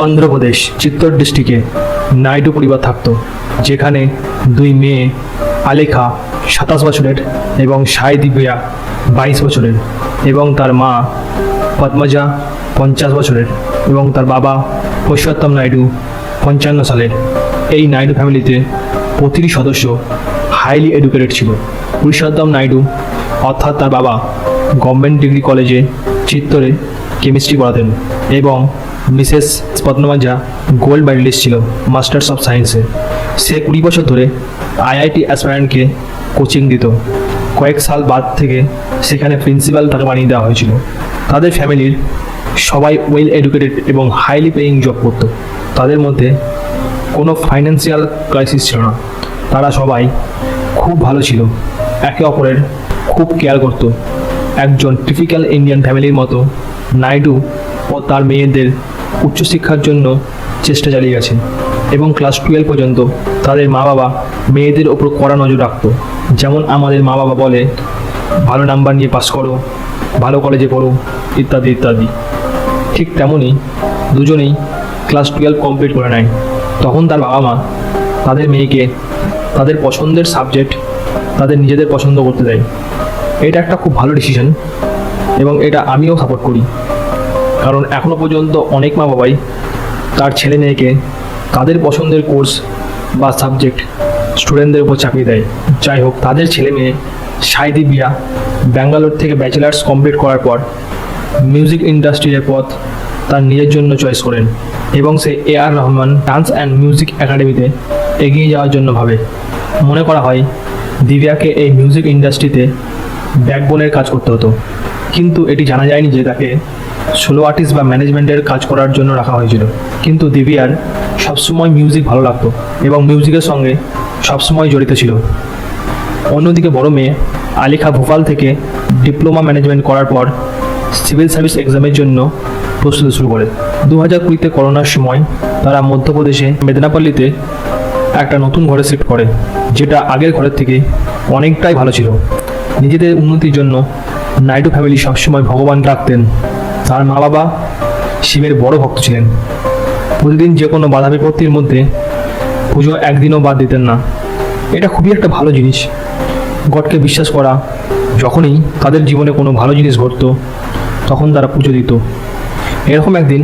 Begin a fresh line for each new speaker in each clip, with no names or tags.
অন্ধ্রপ্রদেশ চিত্তর ডিস্ট্রিক্টে নাইডু পরিবার থাকত, যেখানে দুই মেয়ে আলেখা 27 বছরের এবং সাই দিব্যা 22 বছরের এবং তার মা পদ্মজা 50 বছরের এবং তার বাবা পুরুষোত্তম নাইডু 55 সালের। এই নাইডু ফ্যামিলিতে প্রতিটি সদস্য হাইলি এডুকেটেড ছিল। পুরুষোত্তম নাইডু অর্থাৎ তার বাবা গভর্নমেন্ট ডিগ্রি কলেজে চিত্তরে কেমিস্ট্রি পড়াতেন এবং মিসেস পদ্মজা গোল্ড মেডেলিস্ট ছিল মাস্টার্স অফ সায়েন্সে। সে 20 বছর ধরে আইআইটি অ্যাসপায়ারেন্টকে কোচিং দিত। কয়েক সাল বাদ থেকে সেখানে প্রিন্সিপাল তাকে বানিয়ে দেওয়া হয়েছিল। তাদের ফ্যামিলির সবাই ওয়েল এডুকেটেড এবং হাইলি পেইং জব করত। তাদের মধ্যে কোনো ফাইন্যান্সিয়াল ক্রাইসিস ছিল না। তারা সবাই খুব ভালো ছিল, একে অপরের খুব কেয়ার করত। একজন টিপিক্যাল ইন্ডিয়ান ফ্যামিলির মতো নাইডু ও তার মেয়েদের উচ্চশিক্ষার জন্য চেষ্টা চালিয়ে গেছে এবং ক্লাস 12 পর্যন্ত তাদের মা বাবা মেয়েদের ওপর কড়া নজর রাখত। যেমন আমাদের মা বাবা বলে ভালো নাম্বার নিয়ে পাস করো, ভালো কলেজে পড়ো, ইত্যাদি ইত্যাদি। ঠিক তেমনই দুজনেই ক্লাস 12 কমপ্লিট করে নেয়। তখন তার বাবা মা তাদের মেয়েকে তাদের পছন্দের সাবজেক্ট তাদের নিজেদের পছন্দ করতে দেয়। এটা একটা খুব ভালো ডিসিশন এবং এটা আমিও সাপোর্ট করি, কারণ এখনও পর্যন্ত অনেক মা বাবাই তার ছেলে মেয়েকে তাদের পছন্দের কোর্স বা সাবজেক্ট স্টুডেন্টদের উপর চাপিয়ে দেয়। যাই হোক, তাদের ছেলে মেয়ে সাই দিব্যা ব্যাঙ্গালোর থেকে ব্যাচেলার্স কমপ্লিট করার পর মিউজিক ইন্ডাস্ট্রির পথ তার নিজের জন্য চয়েস করেন এবং সে AR Rahman dance and music একাডেমিতে এগিয়ে যাওয়ার জন্য ভাবে। মনে করা হয় দিব্যাকে এই মিউজিক ইন্ডাস্ট্রিতে ব্যাকবোনের কাজ করতে হতো, কিন্তু এটি জানা যায়নি যে তাকে সোলো আর্টিস্ট বা ম্যানেজমেন্টের কাজ করার জন্য রাখা হয়েছিল। কিন্তু দিব্যার সবসময় মিউজিক ভালো লাগতো এবং মিউজিকের সঙ্গে সবসময় জড়িত ছিল। অন্যদিকে বড় মেয়ে আলেখা ভোপাল থেকে ডিপ্লোমা ম্যানেজমেন্ট করার পর সিভিল সার্ভিস এক্সামের জন্য প্রস্তুতি শুরু করে। 2020-তে করোনার সময় তারা মধ্যপ্রদেশে মেদিনাপল্লিতে একটা নতুন ঘরে শিফট করে, যেটা আগের ঘরের থেকে অনেকটাই ভালো ছিল। নিজেদের উন্নতির জন্য নাইডু ফ্যামিলি সবসময় ভগবান রাখতেন। তার মা বাবা শিবের বড় ভক্ত ছিলেন। প্রতিদিন যে কোনো বাধা বিপত্তির মধ্যে পুজো একদিনও বাদ দিতেন না। এটা খুবই একটা ভালো জিনিস, গডকে বিশ্বাস করা। যখনই তাদের জীবনে কোনো ভালো জিনিস ঘটতো তখন তারা পুজো দিত। এরকম একদিন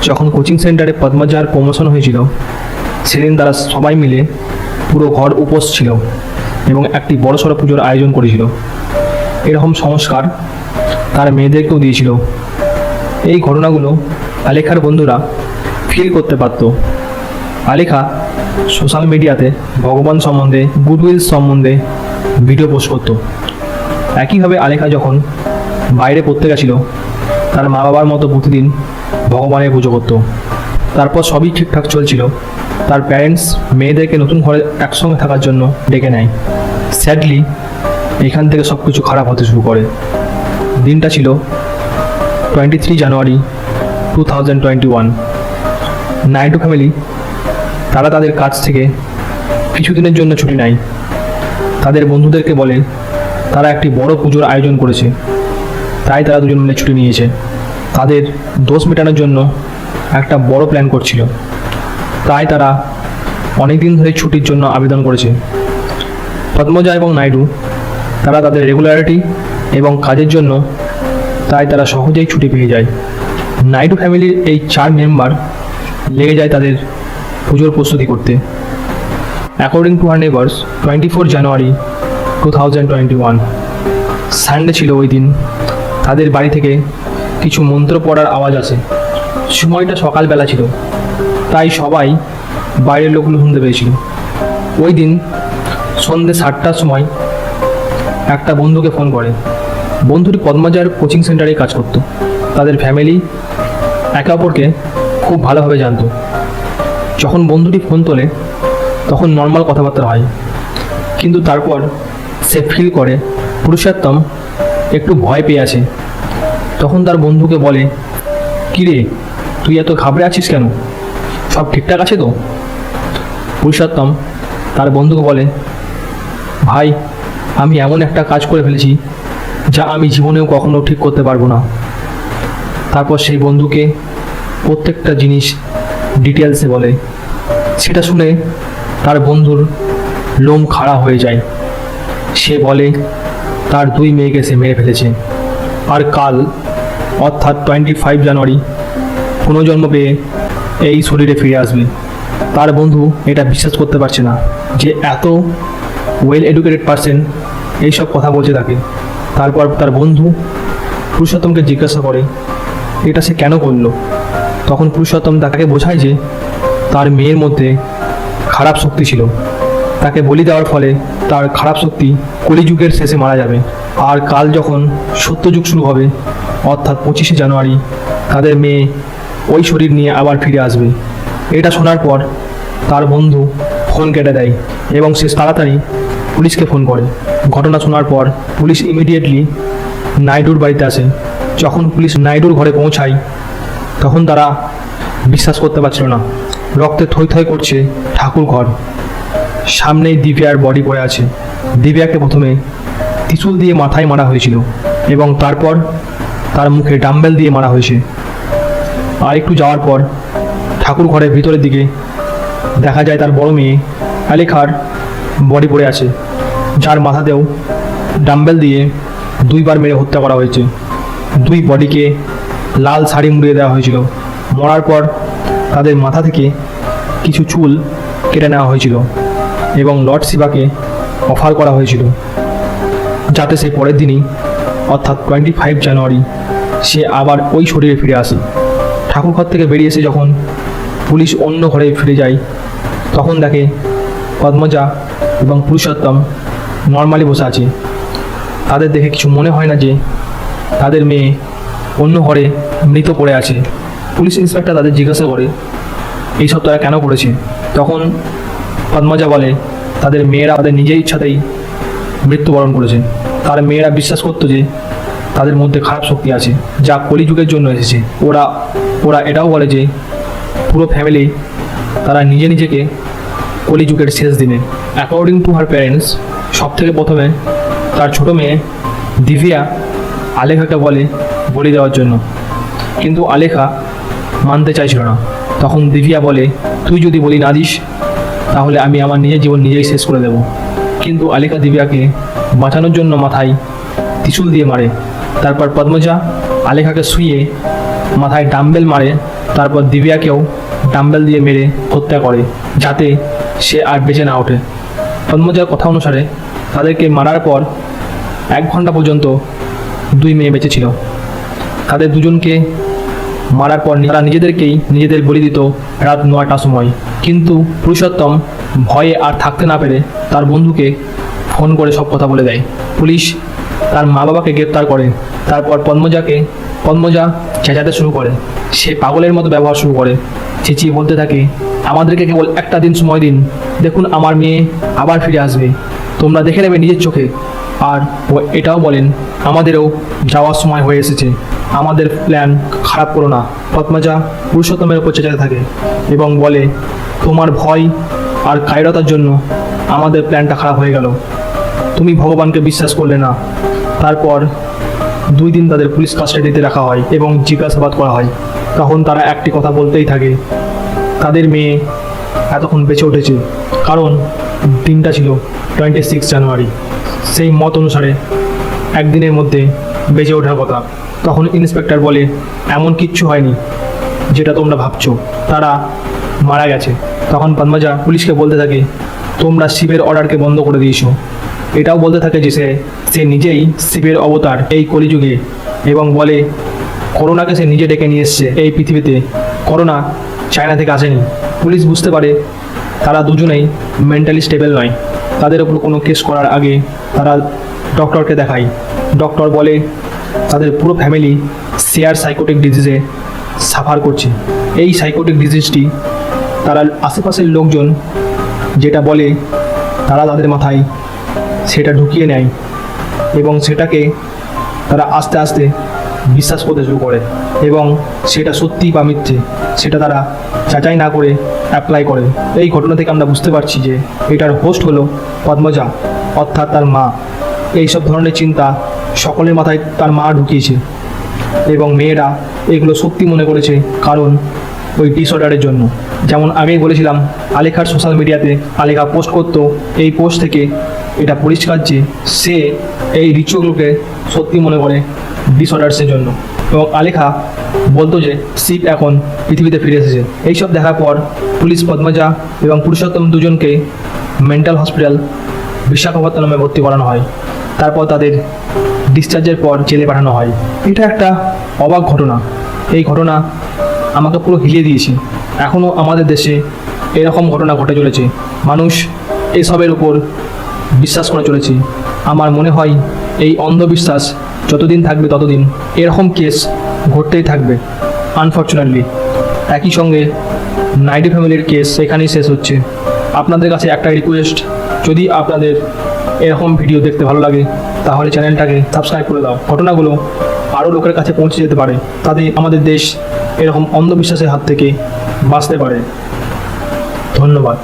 যখন কোচিং সেন্টারে পদ্মজার প্রমোশন হয়েছিল, সেদিন তারা সবাই মিলে পুরো ঘর উপোস ছিল এবং একটি বড়সড় পুজোর আয়োজন করেছিল। এরকম সংস্কার তার মেয়েদেরকেও দিয়েছিল। এই ঘটনাগুলো আলেখার বন্ধুরা ফিল করতে পারত। আলেখা সোশ্যাল মিডিয়াতে ভগবান সম্বন্ধে, গুডউইল সম্বন্ধে ভিডিও পোস্ট করত। একইভাবে আলেখা যখন বাইরে পড়তে গেছিল, তার মা বাবার মতো প্রতিদিন ভগবানের পুজো করত। তারপর সবই ঠিকঠাক চলছিল। তার প্যারেন্টস মেয়েদেরকে নতুন ঘরে একসঙ্গে থাকার জন্য ডেকে নেয়। স্যাডলি এখান থেকে সব কিছু খারাপ হতে শুরু করে। দিনটা ছিল 23 জানুয়ারি 2021। নাইডু ফ্যামিলি তারা তাদের কাজ থেকে কিছুদিনের জন্য ছুটি নেয়। তাদের বন্ধুদেরকে বলে তারা একটি বড় পুজোর আয়োজন করেছে, তাই তারা দুজন মিলে ছুটি নিয়েছে। তাদের দোষ মেটানোর জন্য একটা বড় প্ল্যান করছিল, তাই তারা অনেক দিন ধরে ছুটির জন্য আবেদন করেছে। পদ্মজা এবং নাইডু তারা তাদের রেগুলারিটি এবং কাজের জন্য তাই তারা সহজেই ছুটি পেয়ে যায়। নাইডু ফ্যামিলির এই 4 মেম্বার লেগে যায় তাদের পুজোর প্রস্তুতি করতে। According to our neighbours, 24 January 2021 Sunday ছিল। ওই দিন তাদের বাড়ি থেকে কিছু মন্ত্র পড়ার আওয়াজ আসে। সময়টা সকালবেলা ছিল, তাই সবাই বাইরের লোকগুলো শুনতে পেয়েছিল। ওই দিন সন্ধ্যে 7টার সময় একটা বন্ধুকে ফোন করে। বন্ধুটি পদ্মজার কোচিং সেন্টারে কাজ করত। তাদের ফ্যামিলি একে অপরকে খুব ভালোভাবে জানত। যখন বন্ধুটি ফোন তোলে তখন নর্মাল কথাবার্তা হয়, কিন্তু তারপর সে ফিল করে পুরুষোত্তম একটু ভয় পেয়ে আছে। তখন তার বন্ধুকে বলে, কিরে তুই এত ঘাবড়ে আছিস কেন, সব ঠিকঠাক আছে তো? পুরুষোত্তম তার বন্ধুকে বলে, ভাই আমি এমন একটা কাজ করে ফেলেছি যা আমি জীবনেও কখনো ঠিক করতে পারবো না। তারপর সেই বন্ধুকে প্রত্যেকটা জিনিস ডিটেলসে বলে। সেটা শুনে তার বন্ধুর লোম খাড়া হয়ে যায়। সে বলে তার 2 মেয়েকে সে মেরে ফেলেছে, আর কাল অর্থাৎ 25 জানুয়ারি পুনর্জন্ম পেয়ে এই শরীরে ফিরে আসবে। তার বন্ধু এটা বিশ্বাস করতে পারছে না যে এত ওয়েল এডুকেটেড পারসন এইসব কথা বলছে তাকে। তারপর তার বন্ধু পুরুষোত্তমকে জিজ্ঞাসা করে এটা সে কেন করলো। তখন পুরুষোত্তম তাকে বোঝায় যে তার মেয়ের মধ্যে খারাপ শক্তি ছিল, তাকে বলি দেওয়ার ফলে তার খারাপ শক্তি কলিযুগের শেষে মারা যাবে। আর কাল যখন সত্যযুগ শুরু হবে অর্থাৎ 25শে জানুয়ারি তাদের মেয়ে ওই শরীর নিয়ে আবার ফিরে আসবে। এটা শোনার পর তার বন্ধু ফোন কেটে দেয় এবং সে তাড়াতাড়ি পুলিশকে ফোন করে। ঘটনা শোনার পর পুলিশ ইমিডিয়েটলি নাইডুর বাড়িতে আসে। যখন পুলিশ নাইডুর ঘরে পৌঁছায় তখন তারা বিশ্বাস করতে পারছিল না। রক্তে থই থই করছে ঠাকুর ঘর, সামনেই দিব্যার বডি পড়ে আছে। দিব্যাকে প্রথমে ত্রিশূল দিয়ে মাথায় মারা হয়েছিল এবং তারপর তার মুখে ডাম্বেল দিয়ে মারা হয়েছে। আর একটু যাওয়ার পর ঠাকুর ঘরের ভিতরের দিকে দেখা যায় তার বড় মেয়ে আলেখার বডি পড়ে আছে, যার মাথাতেও ডাম্বেল দিয়ে 2 বার মেরে হত্যা করা হয়েছে। 2 বডিকে লাল শাড়ি মুড়িয়ে দেওয়া হয়েছিল। মরার পর তাদের মাথা থেকে কিছু চুল কেটে নেওয়া হয়েছিল এবং লর্ড শিবাকে অফার করা হয়েছিল যাতে সে পরের দিনই অর্থাৎ 25 জানুয়ারি সে আবার ওই শরীরে ফিরে আসে। ঠাকুরঘর থেকে বেরিয়ে এসে যখন পুলিশ অন্য ঘরে ফিরে যায় তখন দেখে পদ্মজা এবং পুরুষোত্তম নর্মালি বসে আছে। তাদের দেখে কিছু মনে হয় না যে তাদের মেয়ে অন্য ঘরে মৃত পড়ে আছে। পুলিশ ইন্সপেক্টর তাদের জিজ্ঞাসা করে এইসব তারা কেন করেছে। তখন পদ্মজা বলে তাদের মেয়েরা তাদের নিজের ইচ্ছাতেই মৃত্যুবরণ করেছে। তার মেয়েরা বিশ্বাস করতো যে তাদের মধ্যে খারাপ শক্তি আছে যা কলিযুগের জন্য এসেছে। ওরা এটাও বলে যে পুরো ফ্যামিলি তারা নিজেকে কলিযুগের শেষ দিনে। অ্যাকর্ডিং টু হার প্যারেন্টস সবথেকে প্রথমে তার ছোট মেয়ে দিব্যা আলেখাকে বলি দেওয়ার জন্য, কিন্তু আলেখা মানতে চাইছিল না। তখন দিব্যা বলে তুই যদি বলি না দিস তাহলে আমি আমার নিজের জীবন নিজেই শেষ করে দেব। কিন্তু আলেখা দিব্যাকে বাঁচানোর জন্য মাথায় ত্রিশূল দিয়ে মারে। তারপর পদ্মজা আলেখাকে শুয়ে মাথায় ডাম্বেল মারে। তারপর দিব্যাকেও ডাম্বেল দিয়ে মেরে হত্যা করে যাতে সে আর বেঁচে না ওঠে। পদ্মজার কথা অনুসারে তাদেরকে মারার পর 1 ঘন্টা পর্যন্ত 2 মেয়ে বেঁচে ছিল। তাদের দুজনকে মারার পর তারা নিজেদের বলি দিত রাত 9টার সময়। কিন্তু পুরুষোত্তম ভয়ে আর থাকতে না পেরে তার বন্ধুকে ফোন করে সব কথা বলে দেয়। পুলিশ তার মা বাবাকে গ্রেপ্তার করে। তারপর পদ্মজা চেঁচাতে শুরু করে। সে পাগলের মতো ব্যবহার শুরু করে, চেঁচিয়ে বলতে থাকে আমাদেরকে কেবল একটা দিন সময় দিন, দেখুন আমার মেয়ে আবার ফিরে আসবে, তোমরা দেখে নেবে নিজের চোখে। আর ও এটাও বলেন আমাদেরও যাওয়ার সময় হয়ে এসেছে, আমাদের প্ল্যান খারাপ করো না। পদ্মজা পুরুষোত্তমের উপর চেঁচাতে থাকে এবং বলে তোমার ভয় আর কায়রতার জন্য আমাদের প্ল্যানটা খারাপ হয়ে গেল, তুমি ভগবানকে বিশ্বাস করলে না। তারপর 2 দিন তাদের পুলিশ কাস্টাডিতে রাখা হয় এবং জিজ্ঞাসাবাদ করা হয়। তখন তারা একটি কথা বলতেই থাকে, তাদের মেয়ে এতক্ষণ বেঁচে উঠেছে কারণ দিনটা ছিল 26 জানুয়ারি। সেই মত অনুসারে একদিনের মধ্যে বেঁচে ওঠার কথা। তখন ইন্সপেক্টর বলে এমন কিচ্ছু হয়নি যেটা তোমরা ভাবছো, তারা মারা গেছে। তখন পদ্মজা পুলিশকে বলতে থাকে তোমরা শিবের অর্ডারকে বন্ধ করে দিয়েছো। এটাও বলতে থাকে যে সে নিজেই শিবের অবতার এই কলিযুগে এবং বলে করোনাকে সে নিজে ডেকে নিয়ে এসছে এই পৃথিবীতে, করোনা চায়না থেকে আসেনি। পুলিশ বুঝতে পারে তারা দুজনেই মেন্টালি স্টেবল নয়। তাদের উপর কোনো কেস করার আগে তারা ডক্টরকে দেখায়। ডক্টর বলে তাদের পুরো ফ্যামিলি শেয়ার সাইকোটিক ডিজিজে সাফার করছে। এই সাইকোটিক ডিজিজটি তারা আশেপাশের লোকজন যেটা বলে তারা তাদের মাথায় সেটা ঢুকিয়ে নেয় এবং সেটাকে তারা আস্তে আস্তে বিশ্বাস করতে শুরু করে এবং সেটা সত্যি বা মিথ্যে সেটা তারা যাচাই না করে অ্যাপ্লাই করে। এই ঘটনা থেকে আমরা বুঝতে পারছি যে এটার হোস্ট হলো পদ্মজা অর্থাৎ তার মা। এই সব ধরনের চিন্তা সকলের মাথায় তার মা ঢুকিয়েছে। এবং মেয়েরা এগুলো সত্যি মনে করেছে, কারণ ওই ডিসঅর্ডারের জন্য। যেমন আগেই বলেছিলাম, আলেখার সোশ্যাল মিডিয়াতে আলেখা পোস্ট করতো, এই পোস্ট থেকে এটা পরিষ্কার যে সে এই রিচুয়ালগুলোকে সত্যি মনে করে ডিসঅর্ডার্সের জন্য। এবং আলেখা বলতো যে শিব এখন পৃথিবীতে ফিরে এসেছে। এইসব দেখার পর পুলিশ পদ্মজা এবং পুরুষোত্তম দুজনকে মেন্টাল হসপিটাল বিশাখাপত্তনমে ভর্তি করানো হয়। তারপর তাদের ডিসচার্জের পর জেলে পাঠানো হয়। এটা একটা অবাক ঘটনা। এই ঘটনা আমাকে পুরো হিলিয়ে দিয়েছে। এখনও আমাদের দেশে এরকম ঘটনা ঘটে চলেছে, মানুষ এসবের উপর বিশ্বাস করে চলেছে। আমার মনে হয় এই অন্ধবিশ্বাস যতদিন থাকবে ততদিন এরকম কেস ঘটতেই থাকবে আনফর্চুনেটলি। একই সঙ্গে নাইডু ফ্যামিলির কেস এখানেই শেষ হচ্ছে। আপনাদের কাছে একটা রিকোয়েস্ট, যদি আপনাদের এরকম ভিডিও দেখতে ভালো লাগে তাহলে চ্যানেলটাকে সাবস্ক্রাইব করে দাও। ঘটনাগুলো আরও লোকের কাছে পৌঁছে যেতে পারে, তাতে আমাদের দেশ এরকম অন্ধবিশ্বাসের হাত থেকে বাঁচতে পারে। ধন্যবাদ।